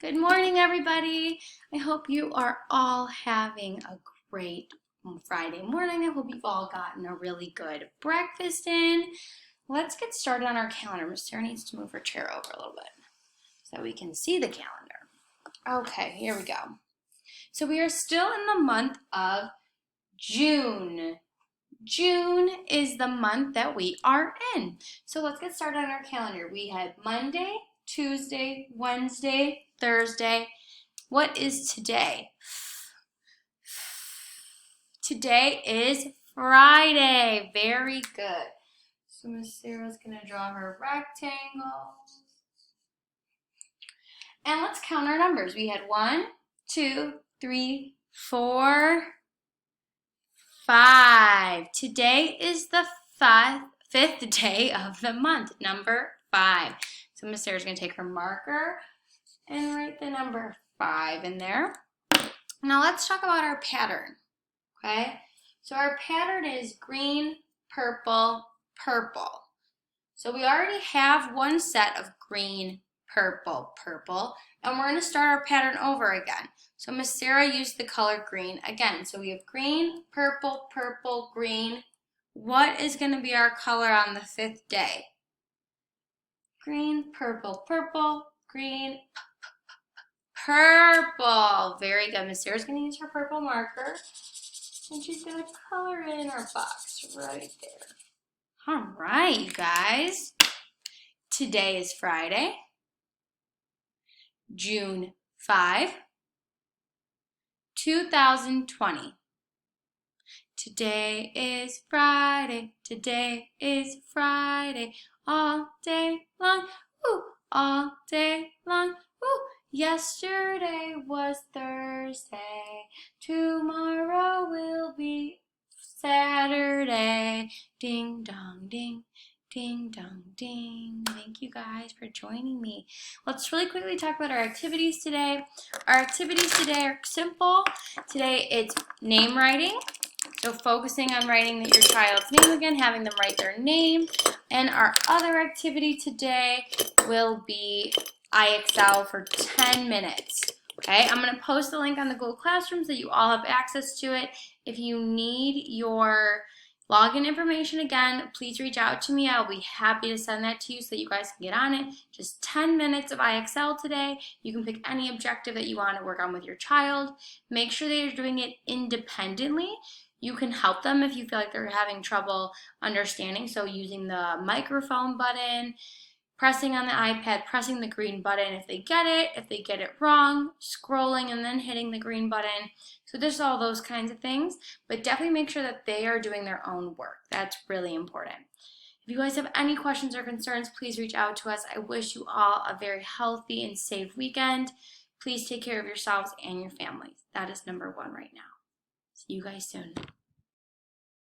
Good morning, everybody. I hope you are all having a great Friday morning. I hope you've all gotten a really good breakfast in. Let's get started on our calendar. Miss Sarah needs to move her chair over a little bit so we can see the calendar. Okay, here we go. So we are still in the month of June. June is the month that we are in. So let's get started on our calendar. We had Monday, Tuesday, Wednesday, Thursday. What is today? Today is Friday. Very good. So Miss Sarah's going to draw her rectangle. And let's count our numbers. We had 1, 2, 3, 4, 5. Today is the fifth day of the month, number 5. So Miss Sarah's going to take her marker and write the number 5 in there. Now let's talk about our pattern, okay? So our pattern is green, purple, purple. So we already have one set of green, purple, purple, and we're going to start our pattern over again. So Miss Sarah used the color green again. So we have green, purple, purple, green. What is going to be our color on the 5th day? Green, purple, purple, green, purple. Very good. Miss Sarah's going to use her purple marker, and she's going to color it in our box right there. All right, you guys. Today is Friday, June 5, 2020. Today is Friday. Today is Friday. All day long. Woo! All day long. Woo! Yesterday was Thursday. Tomorrow will be Saturday. Ding dong ding. Ding dong ding. Thank you guys for joining me. Let's really quickly talk about our activities today. Our activities today are simple. Today it's name writing. So focusing on writing your child's name again, having them write their name. And our other activity today will be IXL for 10 minutes. Okay, I'm going to post the link on the Google Classroom so you all have access to it. If you need your login information again, please reach out to me. I'll be happy to send that to you so that you guys can get on it. Just 10 minutes of IXL today. You can pick any objective that you want to work on with your child. Make sure that you're doing it independently. You can help them if you feel like they're having trouble understanding. So using the microphone button, pressing on the iPad, pressing the green button if they get it wrong, scrolling and then hitting the green button. So there's all those kinds of things, but definitely make sure that they are doing their own work. That's really important. If you guys have any questions or concerns, please reach out to us. I wish you all a very healthy and safe weekend. Please take care of yourselves and your families. That is number 1 right now. See you guys soon.